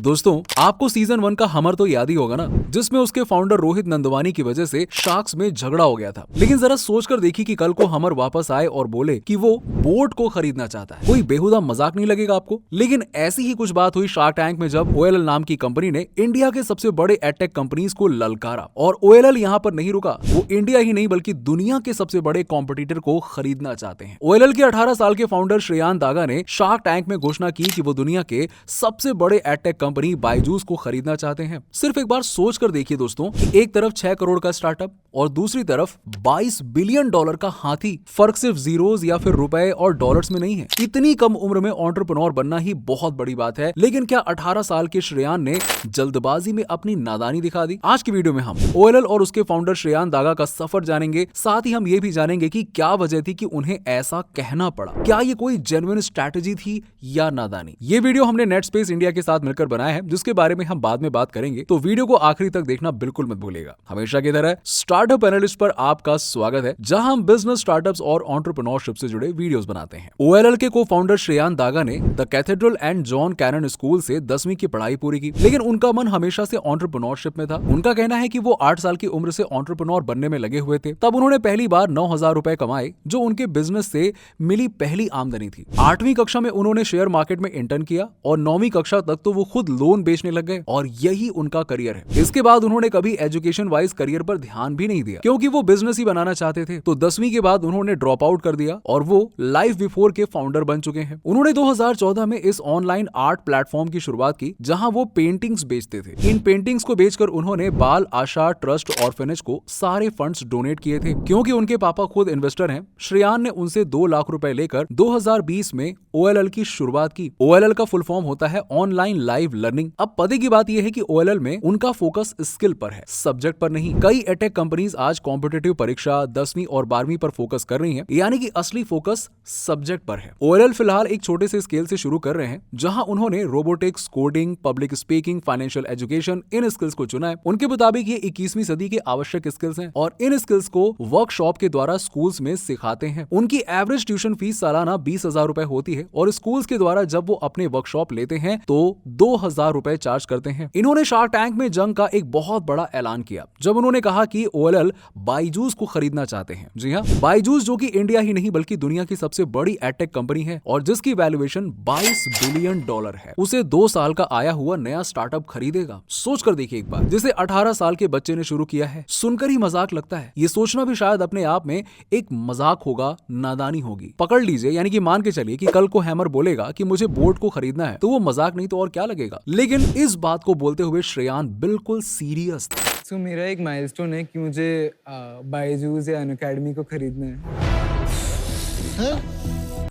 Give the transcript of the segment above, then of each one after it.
दोस्तों आपको सीजन 1 का हमर तो याद ही होगा ना, जिसमें उसके फाउंडर रोहित नंदवानी की वजह से शार्क्स में झगड़ा हो गया था। लेकिन जरा सोचकर देखी कि कल को हमर वापस आए और बोले कि वो बोट को खरीदना चाहता है। कोई बेहुदा मजाक नहीं लगेगा आपको? लेकिन ऐसी ही कुछ बात हुई शार्क टैंक में जब OLL नाम की कंपनी ने इंडिया के सबसे बड़े एडटेक कंपनीज को ललकारा। और OLL यहाँ पर नहीं रुका, वो इंडिया ही नहीं बल्कि दुनिया के सबसे बड़े कॉम्पिटिटर को खरीदना चाहते हैं। OLL के 18 साल के फाउंडर श्रेयान दागा ने शार्क टैंक में घोषणा की कि वो दुनिया के सबसे बड़े एडटेक कंपनी बायजूस को खरीदना चाहते हैं। सिर्फ एक बार सोच कर देखिए दोस्तों कि एक तरफ 6 करोड़ का स्टार्टअप और दूसरी तरफ $22 बिलियन का हाथी। फर्क सिर्फ जीरोस या फिर रुपए और डॉलर्स में नहीं है। इतनी कम उम्र में एंटरप्रेन्योर बनना ही बहुत बड़ी बात है। लेकिन क्या 18 साल के श्रेयान ने जल्दबाजी में अपनी नादानी दिखा दी? आज की वीडियो में हम OLL और उसके फाउंडर श्रेयान दागा का सफर जानेंगे। साथ ही हम ये भी जानेंगे कि क्या वजह थी कि उन्हें ऐसा कहना पड़ा। क्या ये कोई जेन्युइन स्ट्रैटेजी थी या नादानी? ये वीडियो हमने नेट स्पेस इंडिया के साथ मिलकर बनाया है, जिसके बारे में हम बाद में बात करेंगे, तो वीडियो को आखिरी तक देखना बिल्कुल मत भूलिएगा। हमेशा की तरह स्टार्टअप एनालिस्ट पर आपका स्वागत है, जहां हम बिजनेस, स्टार्टअप्स और एंटरप्रेन्योरशिप से जुड़े वीडियोस बनाते हैं। OLL के को-फाउंडर श्रेयान दागा ने the cathedral and John Connon school से 10वीं की पढ़ाई पूरी की, लेकिन उनका मन हमेशा से एंटरप्रेन्योरशिप में था। उनका कहना है कि वो 8 साल की उम्र से एंटरप्रेन्योर बनने में लगे हुए थे। तब उन्होंने पहली बार 9,000 रुपए कमाए, जो उनके बिजनेस से मिली पहली आमदनी थी। 8वीं कक्षा में उन्होंने शेयर मार्केट में इंटर्न किया और 9वीं कक्षा तक तो वो खुद लोन बेचने लग गए और यही उनका करियर है। इसके बाद उन्होंने कभी एजुकेशन वाइज करियर पर ध्यान भी नहीं दिया, क्योंकि वो बिजनेस ही बनाना चाहते थे। तो 10वीं के बाद उन्होंने ड्रॉप आउट कर दिया और वो लाइफ बिफोर के फाउंडर बन चुके हैं। उन्होंने 2014 में इस ऑनलाइन आर्ट प्लेटफॉर्म की शुरुआत की, जहां वो पेंटिंग्स बेचते थे। इन पेंटिंग्स को बेचकर उन्होंने बाल आशा ट्रस्ट ऑर्फेनेज को सारे फंड्स डोनेट किए थे। क्योंकि उनके पापा खुद इन्वेस्टर हैं, श्रेयान ने उनसे 2 लाख रुपए लेकर 2020 में OLL की शुरुआत की। OLL का फुल फॉर्म होता है ऑनलाइन लाइव लर्निंग। अब पते की बात यह है कि OLL में उनका फोकस स्किल पर है, सब्जेक्ट पर नहीं। कई एटेक कंपनीज आज कॉम्पिटिटिव परीक्षा 10वीं और 12वीं पर फोकस कर रही हैं, यानी कि असली फोकस सब्जेक्ट पर है। OLL फिलहाल एक छोटे से स्केल से शुरू कर रहे हैं, जहां उन्होंने robotics, coding, public speaking, financial education, इन स्किल्स को चुना है। उनके मुताबिक ये 21वीं सदी के आवश्यक स्किल्स हैं और इन स्किल्स को वर्कशॉप के द्वारा स्कूल्स में सिखाते हैं। उनकी एवरेज ट्यूशन फीस सालाना 20,000 रुपए होती है और स्कूल्स के द्वारा जब वो अपने वर्कशॉप लेते हैं तो 2,000 रुपए चार्ज करते हैं। इन्होंने शार्क टैंक में जंग का एक बहुत बड़ा ऐलान किया, जब उन्होंने कहा कि OLL बायजूस को खरीदना चाहते हैं। जी हाँ, बायजूस, जो कि इंडिया ही नहीं बल्कि दुनिया की सबसे बड़ी एडटेक कंपनी है और जिसकी वैल्यूएशन $22 बिलियन है, उसे 2 साल का आया हुआ नया स्टार्टअप खरीदेगा। सोच कर देखिए एक बार, जिसे 18 साल के बच्चे ने शुरू किया है। सुनकर ही मजाक लगता है। ये सोचना भी शायद अपने आप में एक मजाक होगा, नादानी होगी। पकड़ लीजिए, यानी कि मान के चलिए कि कल को हैमर बोलेगा कि मुझे बोट को खरीदना है, तो वो मजाक नहीं तो और क्या लगेगा। लेकिन इस बात को बोलते हुए श्रेयान बिल्कुल सीरियस था। तो मेरा एक माइलस्टोन है कि मुझे बायजूस या अनअकैडमी को खरीदना है।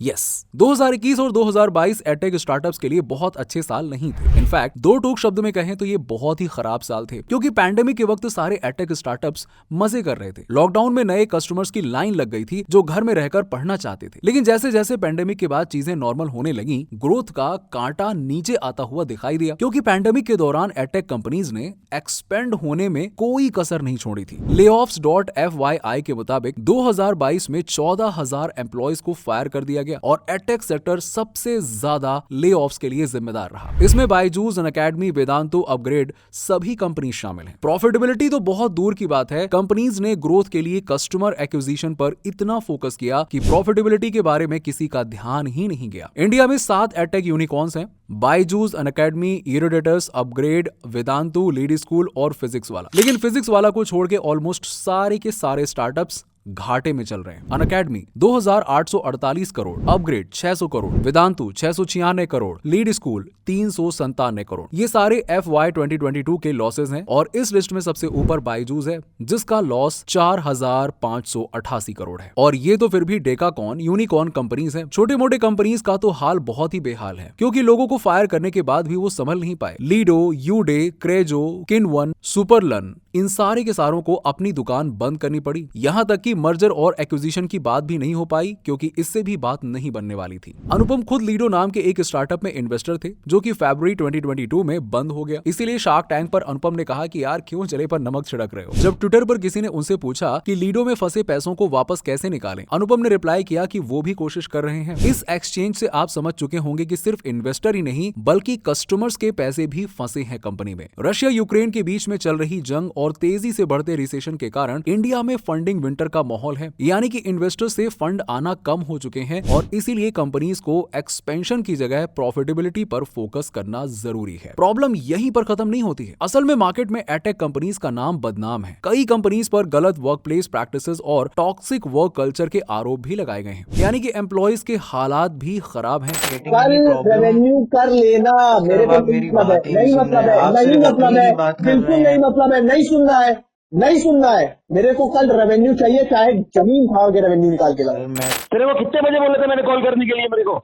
यस, 2021 और 2022 एडटेक स्टार्टअप्स के लिए बहुत अच्छे साल नहीं थे। इनफैक्ट 2 टूक शब्द में कहें तो ये बहुत ही खराब साल थे, क्योंकि पैंडेमिक के वक्त सारे एडटेक स्टार्टअप्स मजे कर रहे थे। लॉकडाउन में नए कस्टमर्स की लाइन लग गई थी, जो घर में रहकर पढ़ना चाहते थे। लेकिन जैसे जैसे पैंडेमिक के बाद चीजें नॉर्मल होने लगी, ग्रोथ का कांटा नीचे आता हुआ दिखाई दिया, क्योंकि पैंडेमिक के दौरान एडटेक कंपनीज ने एक्सपेंड होने में कोई कसर नहीं छोड़ी थी। layoffs.fyi के मुताबिक 2022 में 14,000 एम्प्लॉयज को फायर कर दिया गया और एडटेक सेक्टर सबसे ज्यादा लेऑफ्स के लिए जिम्मेदार रहा। इसमें बायजूस, अनअकैडमी, वेदांतु, अपग्रेड सभी कंपनी शामिल हैं। प्रॉफिटेबिलिटी तो बहुत दूर की बात है। कंपनीज ने ग्रोथ के लिए कस्टमर एक्विजिशन पर इतना फोकस किया कि प्रॉफिटेबिलिटी के बारे में किसी का ध्यान ही नहीं गया। इंडिया में 7 एडटेक यूनिकॉर्न्स हैं: बायजूस, अनअकैडमी, इरोडेटस, अपग्रेड, वेदांतु, लीड स्कूल और फिजिक्स वाला। लेकिन फिजिक्स वाला को छोड़ के ऑलमोस्ट सारे के सारे स्टार्टअप्स घाटे में चल रहे हैं। Unacademy 2,848 crore, upgrade 600 crore, Vedantu 696 crore, lead school 397 crore. ये सारे FY 2022 के लॉसेस हैं और इस लिस्ट में सबसे ऊपर बायजूस है, जिसका लॉस 4,588 करोड़ है। और ये तो फिर भी डेकाकॉन, यूनिकॉर्न कंपनीज हैं। छोटे मोटे कंपनीज का तो हाल बहुत ही बेहाल है, क्योंकि लोगों को फायर करने के बाद भी वो संभल नहीं पाए। लीडो, यूडे, क्रेजो, किनवन, सुपरलन, इन सारे के सारों को अपनी दुकान बंद करनी पड़ी। यहाँ तक कि मर्जर और एक्विजिशन की बात भी नहीं हो पाई क्योंकि इससे भी बात नहीं बनने वाली थी। अनुपम खुद लीडो नाम के एक स्टार्टअप में इन्वेस्टर थे जो कि फरवरी 2022 में बंद हो गया। इसीलिए शार्क टैंक पर अनुपम ने कहा कि यार क्यों जले पर नमक छिड़क रहे हो। जब ट्विटर पर किसी ने उनसे पूछा कि लीडो में फंसे पैसों को वापस कैसे निकालें, अनुपम ने रिप्लाई किया कि वो भी कोशिश कर रहे हैं। इस एक्सचेंज से आप समझ चुके होंगे कि सिर्फ इन्वेस्टर ही नहीं बल्कि कस्टमर्स के पैसे भी फंसे हैं कंपनी में। रशिया यूक्रेन के बीच में चल रही जंग और तेजी से बढ़ते रिसेशन के कारण इंडिया में फंडिंग विंटर का माहौल है, यानी कि इन्वेस्टर से फंड आना कम हो चुके हैं और इसीलिए कंपनीज को एक्सपेंशन की जगह प्रॉफिटेबिलिटी पर फोकस करना जरूरी है। प्रॉब्लम यहीं पर खत्म नहीं होती है। असल में मार्केट में एडटेक कंपनीज का नाम बदनाम है। कई कंपनीज पर गलत वर्क प्लेस प्रैक्टिसेस और टॉक्सिक वर्क कल्चर के आरोप भी लगाए गए हैं, यानी कि एम्प्लॉयज के हालात भी खराब हैं। कल रेवेन्यू कर लेना, मेरे को नहीं मतलब है, नहीं मतलब है, नहीं मतलब है, बिल्कुल नहीं मतलब है, नहीं सुनना है, नहीं सुनना है। मेरे को कल रेवेन्यू चाहिए, चाहे जमीन खाओ के रेवेन्यू निकाल के लाओ। तेरे को कितने बजे बोले थे मैंने कॉल करने के लिए मेरे को?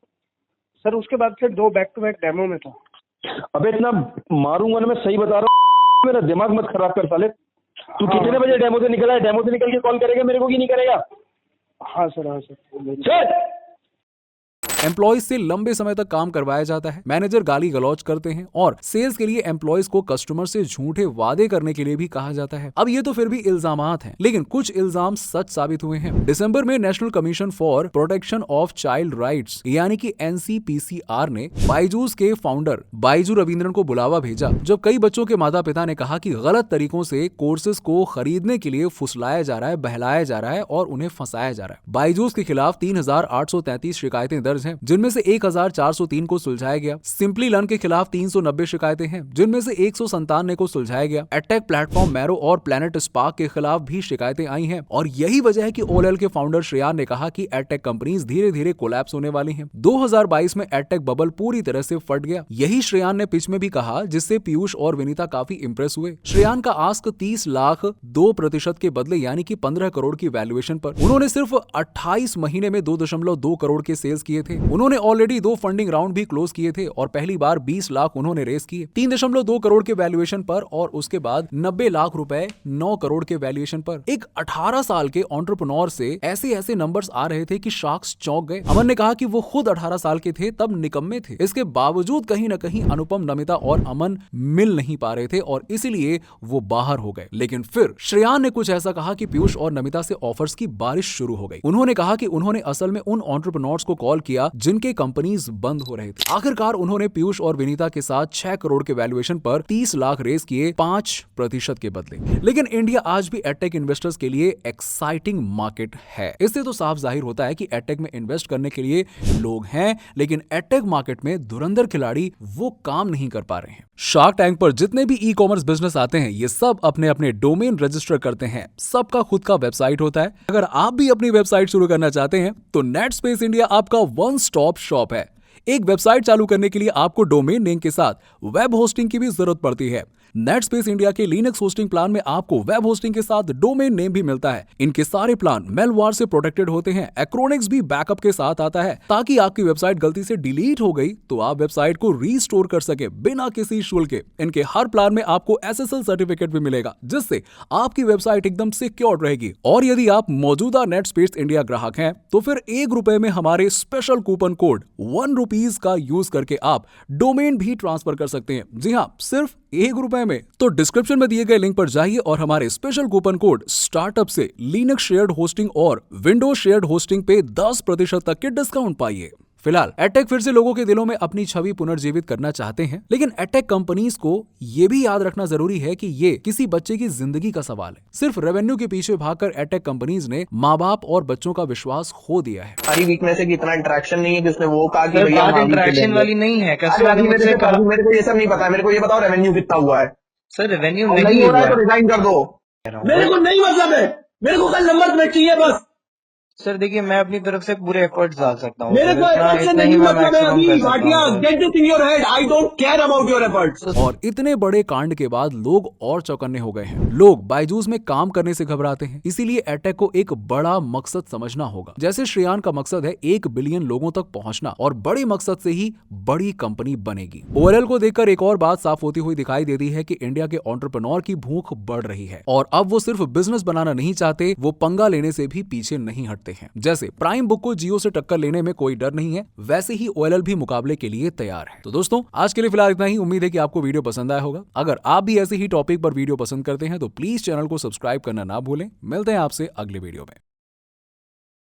सर उसके बाद फिर 2 बैक टू बैक डेमो में था। अबे इतना मारूंगा ना, मैं सही बता रहा हूँ, मेरा दिमाग मत खराब कर साले। तू कितने बजे डेमो से निकला है? डेमो से निकल के कॉल करेगा मेरे को कि नहीं करेगा? हाँ सर, हाँ सर। चल एम्प्लॉयज से लंबे समय तक काम करवाया जाता है, मैनेजर गाली गलौज करते हैं और सेल्स के लिए एम्प्लॉयज को कस्टमर से झूठे वादे करने के लिए भी कहा जाता है। अब ये तो फिर भी इल्जामात हैं, लेकिन कुछ इल्जाम सच साबित हुए हैं। दिसंबर में national commission for protection of child rights यानी कि NCPCR ने बायजूस के फाउंडर बायजू रविंद्रन को बुलावा भेजा, जब कई बच्चों के माता पिता ने कहा कि गलत तरीकों से कोर्सेज को खरीदने के लिए फुसलाया जा रहा है, बहलाया जा रहा है और उन्हें फंसाया जा रहा है। बायजूस के खिलाफ 3833 शिकायतें दर्ज हैं, जिनमें से 1403 को सुलझाया गया। सिंपली लर्न के खिलाफ 390 शिकायतें हैं, जिनमें से 197 को सुलझाया गया। एडटेक प्लेटफॉर्म मैरो और प्लैनेट स्पार्क के खिलाफ भी शिकायतें आई हैं और यही वजह है कि ओएलएल के फाउंडर श्रेयान ने कहा कि एडटेक कंपनीज धीरे धीरे कोलैप्स होने वाली हैं। 2022 में एडटेक बबल पूरी तरह से फट गया। यही श्रेयान ने पिच में भी कहा, जिससे पीयूष और विनीता काफी इंप्रेस हुए। श्रेयान का आस्क 30 लाख 2% के बदले यानी कि 15 करोड़ की वैल्यूएशन पर। उन्होंने सिर्फ 28 महीने में 2.2 करोड़ के सेल्स किए थे। उन्होंने ऑलरेडी 2 फंडिंग राउंड भी क्लोज किए थे और पहली बार 20 लाख उन्होंने रेस किए 3.2 करोड़ के वैल्यूएशन पर और उसके बाद 90 लाख रुपए 9 करोड़ के वैल्यूएशन पर। एक 18 साल के एंटरप्रेन्योर से ऐसे नंबर्स आ रहे थे कि शार्क्स चौंक गए। अमन ने कहा कि वो खुद 18 साल के थे तब निकम्मे थे। इसके बावजूद कहीं न कहीं अनुपम, नमिता और अमन मिल नहीं पा रहे थे और इसीलिए वो बाहर हो गए। लेकिन फिर श्रेयान ने कुछ ऐसा कहा कि पीयूष और नमिता से ऑफर्स की बारिश शुरू हो गई। उन्होंने कहा कि उन्होंने असल में उन एंटरप्रेन्योर्स को कॉल किया जिनके कंपनीज बंद हो रहे थे। आखिरकार उन्होंने पीयूष और विनीता के साथ 6 करोड़ के वैल्यूएशन पर 30 लाख रेस किए 5% के बदले। लेकिन इंडिया आज भी एडटेक इन्वेस्टर्स के लिए एक्साइटिंग मार्केट है। इससे तो साफ जाहिर होता है कि एडटेक में इन्वेस्ट करने के लिए लोग हैं, लेकिन एडटेक मार्केट में धुरंधर खिलाड़ी वो काम नहीं कर पा रहे हैं। शार्क टैंक पर जितने भी ई कॉमर्स बिजनेस आते हैं, ये सब अपने अपने डोमेन रजिस्टर करते हैं। सबका खुद का वेबसाइट होता है। अगर आप भी अपनी वेबसाइट शुरू करना चाहते हैं तो नेटस्पेस इंडिया आपका वन स्टॉप शॉप है। एक वेबसाइट चालू करने के लिए आपको डोमेन नेम के साथ वेब होस्टिंग की भी जरूरत पड़ती है। नेटस्पेस इंडिया के लिनक्स होस्टिंग प्लान में आपको वेब होस्टिंग के साथ डोमेन नेम भी मिलता है। इनके सारे प्लान मेलवार से प्रोटेक्टेड होते हैं। एक्रोनिक्स भी बैकअप के साथ आता है ताकि आपकी वेबसाइट गलती से डिलीट हो गई तो आप वेबसाइट को रीस्टोर कर सके बिना किसी शुल्क के। इनके हर प्लान में आपको SSL सर्टिफिकेट भी मिलेगा, जिससे आपकी वेबसाइट एकदम सिक्योर रहेगी। और यदि आप मौजूदा नेटस्पेस इंडिया ग्राहक हैं तो फिर ₹1 में हमारे स्पेशल कूपन कोड ₹1 का यूज करके आप डोमेन भी ट्रांसफर कर सकते हैं। जी हाँ, सिर्फ ₹1 में। तो डिस्क्रिप्शन में दिए गए लिंक पर जाइए और हमारे स्पेशल कूपन कोड स्टार्टअप से लिनक्स शेयर्ड होस्टिंग और विंडोज शेयर्ड होस्टिंग पे 10% तक के डिस्काउंट पाइए। फिलहाल एडटेक फिर से लोगों के दिलों में अपनी छवि पुनर्जीवित करना चाहते हैं, लेकिन एडटेक कंपनीज को यह भी याद रखना जरूरी है कि ये किसी बच्चे की जिंदगी का सवाल है। सिर्फ रेवेन्यू के पीछे भागकर एडटेक कंपनीज ने माँ बाप और बच्चों का विश्वास खो दिया है। हमारी वीकनेस है कि इतना इंटरेक्शन नहीं है कि उसने वो कहा कि भैया बात इंटरेक्शन वाली नहीं है। कैसे मेरे को ये सब नहीं पता है। मेरे को ये बताओ रेवेन्यू कितना हुआ है? सर रेवेन्यू नहीं हो रहा है तो रिजाइन कर दो। मेरे को नहीं मतलब है, मेरे को कल नंबर चाहिए बस। सर देखिए मैं अपनी तरफ से पूरे एफर्ट्स डाल सकता हूँ मेरे सर, को इतना एफर्ट से इतना नहीं ही मैं मतलब है मैक्सिमम अभी कर सकता भाटिया, हूँ sir. Get this in your head, I don't care about your efforts. और इतने बड़े कांड के बाद लोग और चौकन्ने हो गए हैं। लोग बायजूस में काम करने से घबराते हैं, इसीलिए एडटेक को एक बड़ा मकसद समझना होगा। जैसे श्रेयान का मकसद है 1 बिलियन लोगों तक पहुंचना, और बड़े मकसद से ही बड़ी कंपनी बनेगी। ओएलएल को देखकर एक और बात साफ होती हुई दिखाई देती है कि इंडिया के एंटरप्रेन्योर की भूख बढ़ रही है, और अब वो सिर्फ बिजनेस बनाना नहीं चाहते, वो पंगा लेने से भी पीछे नहीं हटते हैं। जैसे प्राइम बुक को जियो से टक्कर लेने में कोई डर नहीं है, वैसे ही ओएलएल भी मुकाबले के लिए तैयार है। तो दोस्तों आज के लिए फिलहाल इतना ही। उम्मीद है कि आपको वीडियो पसंद आया होगा। अगर आप भी ऐसे ही टॉपिक पर वीडियो पसंद करते हैं तो प्लीज चैनल को सब्सक्राइब करना ना भूलें। मिलते हैं आपसे अगले वीडियो में।